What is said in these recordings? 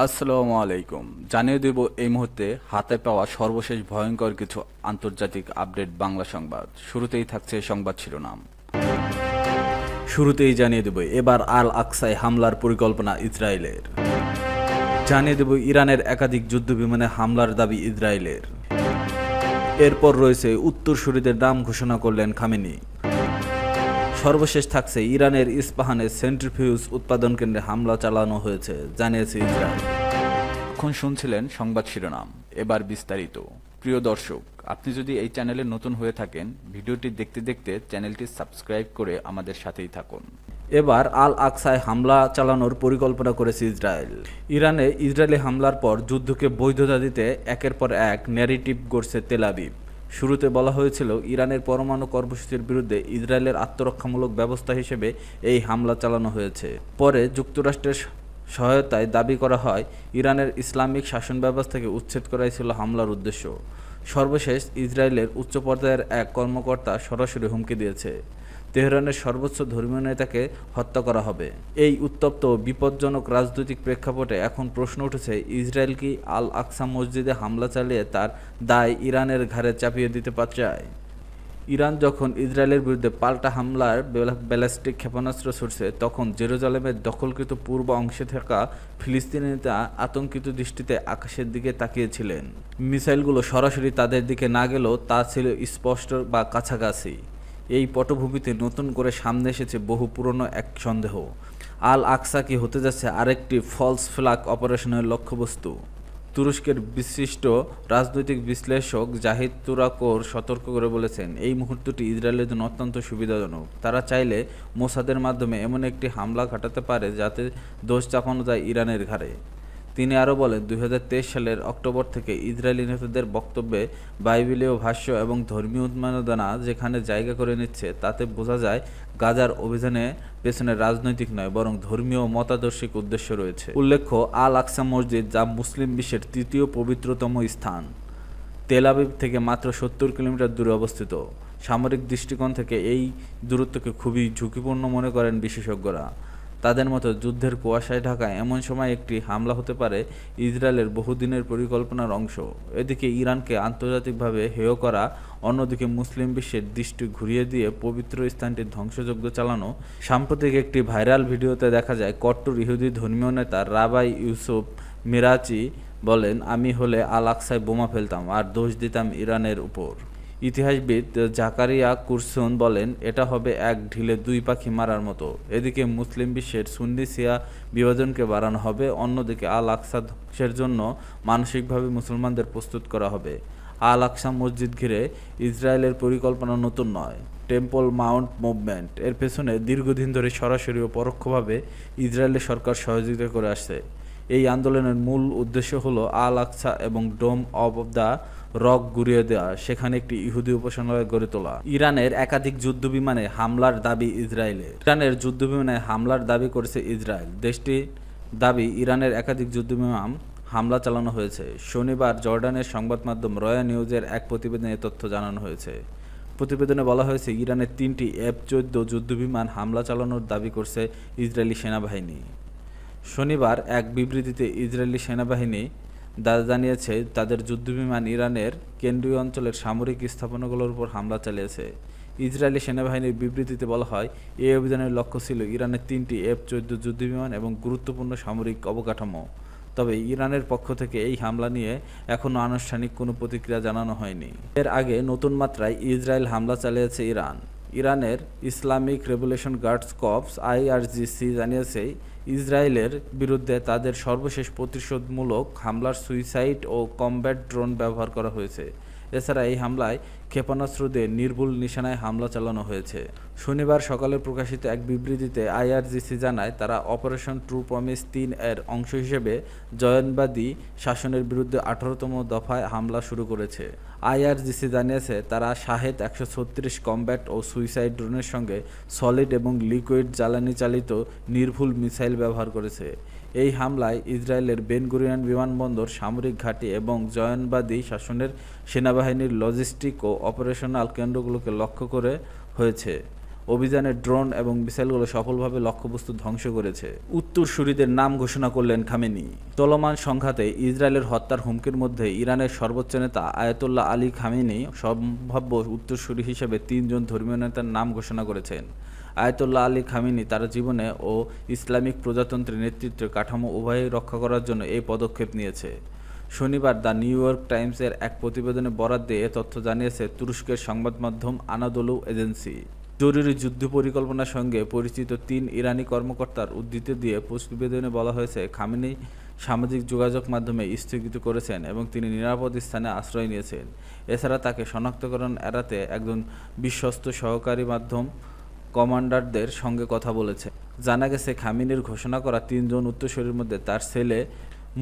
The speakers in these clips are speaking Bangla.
আসসালামু আলাইকুম। জানিয়ে দেব এই মুহূর্তে হাতে পাওয়া সর্বশেষ ভয়ঙ্কর কিছু আন্তর্জাতিক আপডেট বাংলা সংবাদ। শুরুতেই থাকছে সংবাদ শিরোনাম। শুরুতেই জানিয়ে দেব এবার আল আকসায় হামলার পরিকল্পনা ইসরায়েলের। জানিয়ে দেব ইরানের একাধিক যুদ্ধ বিমানে হামলার দাবি ইসরায়েলের। এরপর রয়েছে উত্তরসূরিদের নাম ঘোষণা করলেন খামেনি। সর্বশেষ থাকছে ইরানের ইস্পাহানে সেন্ট্রিফিউজ উৎপাদন কেন্দ্রে হামলা চালানো হয়েছে, জানিয়েছে ইসরায়েল। এখন শুনছিলেন সংবাদ শিরোনাম, এবার বিস্তারিত। প্রিয় দর্শক, আপনি যদি এই চ্যানেলে নতুন হয়ে থাকেন, ভিডিওটি দেখতে দেখতে চ্যানেলটি সাবস্ক্রাইব করে আমাদের সাথেই থাকুন। এবার আল আকসায় হামলা চালানোর পরিকল্পনা করেছে ইসরায়েল। ইরানে ইসরায়েলি হামলার পর যুদ্ধকে বৈধতা দিতে একের পর এক ন্যারেটিভ গড়ছে তেল আবিব। শুরুতে বলা হয়েছিল ইরানের পরমাণু কর্মসূচির বিরুদ্ধে ইসরায়েলের আত্মরক্ষামূলক ব্যবস্থা হিসেবে এই হামলা চালানো হয়েছে। পরে যুক্তরাষ্ট্রের সহায়তায় দাবি করা হয় ইরানের ইসলামিক শাসন ব্যবস্থাকে উচ্ছেদ করাই ছিল হামলার উদ্দেশ্য। সর্বশেষ ইসরায়েলের উচ্চ পর্যায়ের এক কর্মকর্তা সরাসরি হুমকি দিয়েছে তেহরানের সর্বোচ্চ ধর্মীয় নেতাকে হত্যা করা হবে। এই উত্তপ্ত ও বিপজ্জনক রাজনৈতিক প্রেক্ষাপটে এখন প্রশ্ন উঠেছে, ইসরায়েল কি আল আকসা মসজিদে হামলা চালিয়ে তার দায় ইরানের ঘাড়ে চাপিয়ে দিতে চায়? ইরান যখন ইসরায়েলের বিরুদ্ধে পাল্টা হামলার ব্যালিস্টিক ক্ষেপণাস্ত্র ছুড়ছে, তখন জেরুজালেমের দখলকৃত পূর্ব অংশে থাকা ফিলিস্তিনিরা আতঙ্কিত দৃষ্টিতে আকাশের দিকে তাকিয়েছিলেন। মিসাইলগুলো সরাসরি তাদের দিকে না গেলেও তা ছিল স্পষ্ট বা কাছাকাছি। এই পটভূমিতে নতুন করে সামনে এসেছে বহু পুরনো এক সন্দেহ, আল আকসা কি হতে যাচ্ছে আরেকটি ফলস ফ্ল্যাগ অপারেশনের লক্ষ্যবস্তু? তুরস্কের বিশিষ্ট রাজনৈতিক বিশ্লেষক জাহিদ তুরাকোর সতর্ক করে বলেছেন, এই মুহূর্তটি ইসরায়েলের জন্য অত্যন্ত সুবিধাজনক। তারা চাইলে মোসাদের মাধ্যমে এমন একটি হামলা ঘটাতে পারে যাতে দোষ চাপানো যায় ইরানের ঘাড়ে। তিনি আরও বলেন, 2023 সালের অক্টোবর থেকে ইসরায়েলি নেতাদের বক্তব্যে বাইবেলীয় ভাষ্য এবং ধর্মীয় উন্মাদনা যেখানে জায়গা করে নিচ্ছে, তাতে বোঝা যায় গাজার অভিযানে পেছনে রাজনৈতিক নয় বরং ধর্মীয় ও মতাদর্শিক উদ্দেশ্য রয়েছে। উল্লেখ্য, আল আকসা মসজিদ, যা মুসলিম বিশ্বের তৃতীয় পবিত্রতম স্থান, তেল আবিব থেকে মাত্র 70 কিলোমিটার দূরে অবস্থিত। সামরিক দৃষ্টিকোণ থেকে এই দূরত্বকে খুবই ঝুঁকিপূর্ণ মনে করেন বিশেষজ্ঞরা। তাদের মতো যুদ্ধের কুয়াশায় ঢাকা এমন সময় একটি হামলা হতে পারে ইসরায়েলের বহুদিনের পরিকল্পনার অংশ। এদিকে ইরানকে আন্তর্জাতিকভাবে হেয় করা, অন্যদিকে মুসলিম বিশ্বের দৃষ্টি ঘুরিয়ে দিয়ে পবিত্র স্থানটির ধ্বংসযজ্ঞ চালানো। সাম্প্রতিক একটি ভাইরাল ভিডিওতে দেখা যায় কট্টর ইহুদি ধর্মীয় নেতা রাবাই ইউসুফ মিরাচি বলেন, আমি হলে আল আকসায় বোমা ফেলতাম আর দোষ দিতাম ইরানের উপর। ইতিহাসবিদ জাকারিয়া কুরসুন বলেন, এটা হবে এক ঢিলে দুই পাখি মারার মতো। এদিকে মুসলিম বিশ্বের সুন্নি শিয়া বিভাজনকে বাড়ানো হবে, অন্যদিকে আল আকসা ধ্বংসের জন্য মানসিকভাবে মুসলমানদের প্রস্তুত করা হবে। আল আকসা মসজিদ ঘিরে ইসরায়েলের পরিকল্পনা নতুন নয়। টেম্পল মাউন্ট মুভমেন্ট এর পেছনে দীর্ঘদিন ধরে সরাসরি ও পরোক্ষভাবে ইসরায়েলের সরকার সহযোগিতা করে আসছে। এই আন্দোলনের মূল উদ্দেশ্য হলো আল আকসা এবং ডোম অব দ্য রক গুড়িয়ে দেওয়া, সেখানে একটি ইহুদি উপাসনালয় গড়ে তোলা। ইরানের একাধিক যুদ্ধবিমানে হামলার দাবি ইসরায়েলের। ইরানের যুদ্ধবিমানে হামলার দাবি করেছে ইসরায়েল। দেশটির দাবি, ইরানের একাধিক যুদ্ধবিমান হামলা চালানো হয়েছে। শনিবার জর্ডানের সংবাদ মাধ্যম রয়া নিউজের এক প্রতিবেদনে তথ্য জানানো হয়েছে। প্রতিবেদনে বলা হয়েছে, ইরানের 3টি F-14 যুদ্ধবিমান হামলা চালানোর দাবি করছে ইসরায়েলি সেনাবাহিনী। শনিবার এক বিবৃতিতে ইসরায়েলি সেনাবাহিনী জানিয়েছে তাদের যুদ্ধবিমান ইরানের কেন্দ্রীয় অঞ্চলের সামরিক স্থাপনাগুলোর উপর হামলা চালিয়েছে। ইসরায়েলি সেনাবাহিনীর বিবৃতিতে বলা হয়, এই অভিযানের লক্ষ্য ছিল ইরানের 3টি F-14 যুদ্ধবিমান এবং গুরুত্বপূর্ণ সামরিক অবকাঠামো। তবে ইরানের পক্ষ থেকে এই হামলা নিয়ে এখনও আনুষ্ঠানিক কোনো প্রতিক্রিয়া জানানো হয়নি। এর আগে নতুন মাত্রায় ইসরায়েল হামলা চালিয়েছে ইরান। ইরানের Islamic revolution guards corps IRGC জানিয়েছে, ইসরায়েলের বিরুদ্ধে তাদের সর্বশেষ প্রতিশোধমূলক হামলার সুইসাইড ও কমব্যাট ড্রোন ব্যবহার করা হয়েছে। এছাড়া এই হামলায় ক্ষেপণাস্ত্র দিয়ে নির্ভুল নিশানায় হামলা চালানো হয়েছে। শনিবার সকালে প্রকাশিত এক বিবৃতিতে IRGC জানায়, তারা অপারেশন ট্রু প্রমিস 3 এর অংশ হিসেবে জয়নবাদী শাসনের বিরুদ্ধে 18তম দফায় হামলা শুরু করেছে। IRGC জানিয়েছে, তারা শাহেদ 136 কমব্যাট ও সুইসাইড ড্রোনের সঙ্গে সলিড এবং লিকুইড জ্বালানি চালিত নির্ভুল মিসাইল ব্যবহার করেছে। এই হামলায় ইসরায়েলের বেন গুরিয়ন বিমানবন্দর, সামরিক ঘাঁটি এবং জয়নবাদী শাসনের সেনাবাহিনীর লজিস্টিক ও অপারেশনাল কেন্দ্রগুলোকে লক্ষ্য করে হয়েছে। অভিযানে ড্রোন এবং মিসাইলগুলো সফলভাবে লক্ষ্যবস্তু ধ্বংস করেছে। উত্তরসূরিদের নাম ঘোষণা করলেন খামেনি। চলমান সংঘাতে ইসরায়েলের হত্যার হুমকির মধ্যে ইরানের সর্বোচ্চ নেতা আয়াতুল্লাহ আলী খামেনি সম্ভাব্য উত্তরসূরি হিসেবে 3 জন ধর্মীয় নেতার নাম ঘোষণা করেছেন। আয়াতুল্লাহ আলী খামেনি তার জীবনে ও ইসলামিক প্রজাতন্ত্রের নেতৃত্বের কাঠামো উভয়ই রক্ষা করার জন্য এই পদক্ষেপ নিয়েছে। শনিবার দ্য নিউ ইয়র্ক টাইমসের এক প্রতিবেদনে বরাত দিয়ে এ তথ্য জানিয়েছে তুরস্কের সংবাদ মাধ্যম আনাদোলু এজেন্সি। জরুরি যুদ্ধ পরিকল্পনার সঙ্গে পরিচিত 3 ইরানি কর্মকর্তার উদ্ধৃতি দিয়ে প্রতিবেদনে বলা হয়েছে, খামেনি সামাজিক যোগাযোগ মাধ্যমে স্থগিত করেছেন এবং তিনি নিরাপদ স্থানে আশ্রয় নিয়েছেন। এছাড়া তাকে শনাক্তকরণ এড়াতে একজন বিশ্বস্ত সহকারী মাধ্যম কমান্ডারদের সঙ্গে কথা বলেছে। জানা গেছে, খামেনির ঘোষণা করা 3 জন উত্তরসূরির মধ্যে তার ছেলে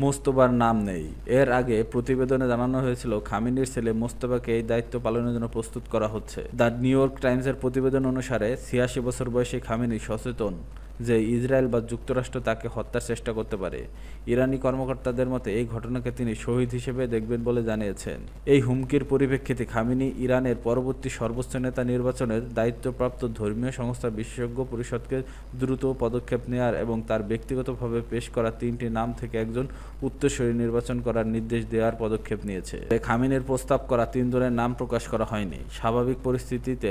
মোস্তফার নাম নেই। এর আগে প্রতিবেদনে জানানো হয়েছিল, খামেনির ছেলে মোস্তফাকে এই দায়িত্ব পালনের জন্য প্রস্তুত করা হচ্ছে। দ্য নিউ ইয়র্ক টাইমসের প্রতিবেদন অনুসারে 86 বছর বয়সী খামেনি সচেতন যে ইসরায়েল বা যুক্তরাষ্ট্র তাকে হত্যার চেষ্টা করতে পারে। ইরানি কর্মকর্তাদের মতে এই ঘটনাকে তিনি শহীদ হিসেবে দেখবেন বলে জানিয়েছেন। এই হুমকির পরিপ্রেক্ষিতে খামেনি ইরানের পরবর্তী সর্বোচ্চ নেতা নির্বাচনের দায়িত্বপ্রাপ্ত ধর্মীয় সংস্থা বিশেষজ্ঞ পরিষদকে দ্রুত পদক্ষেপ নেওয়ার এবং তার ব্যক্তিগতভাবে পেশ করা 3টি নাম থেকে একজন উত্তরসূরি নির্বাচন করার নির্দেশ দেওয়ার পদক্ষেপ নিয়েছে। খামেনির প্রস্তাব করা 3 জনের নাম প্রকাশ করা হয়নি। স্বাভাবিক পরিস্থিতিতে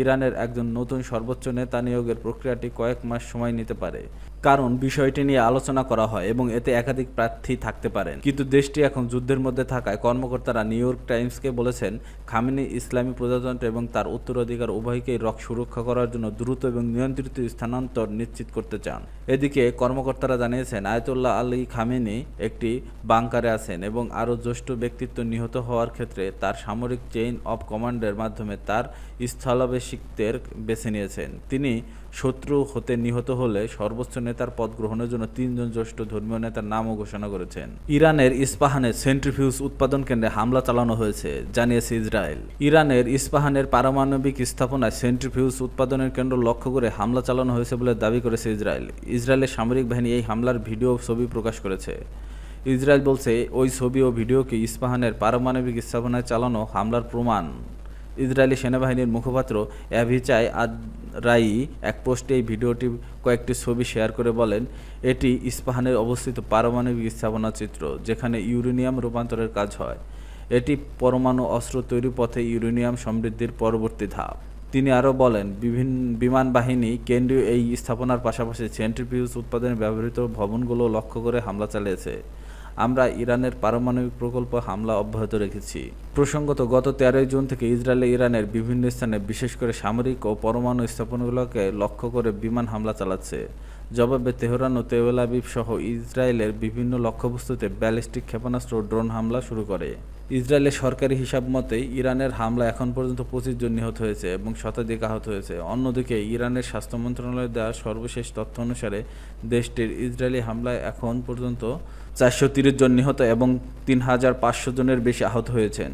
ইরানের একজন নতুন সর্বোচ্চ নেতা নিয়োগের প্রক্রিয়াটি কয়েক মাস সময় নিতে পারে, কারণ বিষয়টি নিয়ে আলোচনা করা হয় এবং এতে একাধিক প্রার্থী থাকতে পারেন। কিন্তু দেশটি এখন যুদ্ধের মধ্যে থাকায় কর্মকর্তারা নিউ ইয়র্ক টাইমসকে বলেছেন, খামেনি ইসলামী প্রজাতন্ত্র এবং তার উত্তরাধিকার উভয়কেই সুরক্ষা করার জন্য দ্রুত এবং নিয়ন্ত্রিত স্থানান্তর নিশ্চিত করতে চান। এদিকে কর্মকর্তারা জানিয়েছেন, আয়াতুল্লাহ আলী খামেনি একটি বাংকারে আছেন এবং আরও জ্যেষ্ঠ ব্যক্তিত্ব নিহত হওয়ার ক্ষেত্রে তার সামরিক চেইন অব কমান্ডের মাধ্যমে তার স্থলাভিষিক্তের বেছে নিয়েছেন। তিনি শত্রু হতে নিহত হলে সর্বোচ্চ নেতার পদ গ্রহণের জন্য 3 জন জ্যেষ্ঠ ধর্মীয় নেতার নামও ঘোষণা করেছেন। ইরানের ইস্পাহানে সেন্ট্রিফিউজ উৎপাদন কেন্দ্রে হামলা চালানো হয়েছে, জানিয়েছে ইসরায়েল। ইরানের ইস্পাহানের পারমাণবিক স্থাপনায় সেন্ট্রিফিউজ উৎপাদনের কেন্দ্র লক্ষ্য করে হামলা চালানো হয়েছে বলে দাবি করেছে ইসরায়েল। ইসরায়েলের সামরিক বাহিনী এই হামলার ভিডিও ছবি প্রকাশ করেছে। ইসরায়েল বলছে, ওই ছবি ও ভিডিওকে ইস্পাহানের পারমাণবিক স্থাপনায় চালানো হামলার প্রমাণ। ইসরায়েলি সেনাবাহিনীর মুখপাত্র অ্যাভিচাই আদ-রাই এক পোস্টে এই ভিডিওটি কয়েকটি ছবি শেয়ার করে বলেন, এটি ইস্পাহানের অবস্থিত পারমাণবিক স্থাপনার চিত্র, যেখানে ইউরেনিয়াম রূপান্তরের কাজ হয়। এটি পরমাণু অস্ত্র তৈরির পথে ইউরেনিয়াম সমৃদ্ধির পরবর্তী ধাপ। তিনি আরও বলেন, বিমান বাহিনী কেন্দ্রীয় এই স্থাপনার পাশাপাশি সেন্ট্রিফিউজ উৎপাদনে ব্যবহৃত ভবনগুলো লক্ষ্য করে হামলা চালিয়েছে। আমরা ইরানের পারমাণবিক প্রকল্প হামলা অব্যাহত রেখেছি। প্রসঙ্গত, গত 13 জুন থেকে ইসরায়েল ইরানের বিভিন্ন স্থানে বিশেষ করে সামরিক ও পরমাণু স্থাপনাগুলোকে লক্ষ্য করে বিমান হামলা চালাচ্ছে। জবাবে তেহরান ও তেল আবিব সহ ইসরায়েলের বিভিন্ন লক্ষ্যবস্তুতে ব্যালিস্টিক ক্ষেপণাস্ত্র ও ড্রোন হামলা শুরু করে। ইসরায়েলের সরকারি হিসাব মতে ইরানের হামলা এখন পর্যন্ত 25 জন নিহত হয়েছে এবং শতাধিক আহত হয়েছে। অন্যদিকে ইরানের স্বাস্থ্য মন্ত্রণালয়ের দেওয়া সর্বশেষ তথ্য অনুসারে দেশটির ইসরায়েলি হামলায় এখন পর্যন্ত 430 জন নিহত এবং 3500 জনের বেশি আহত হয়েছেন।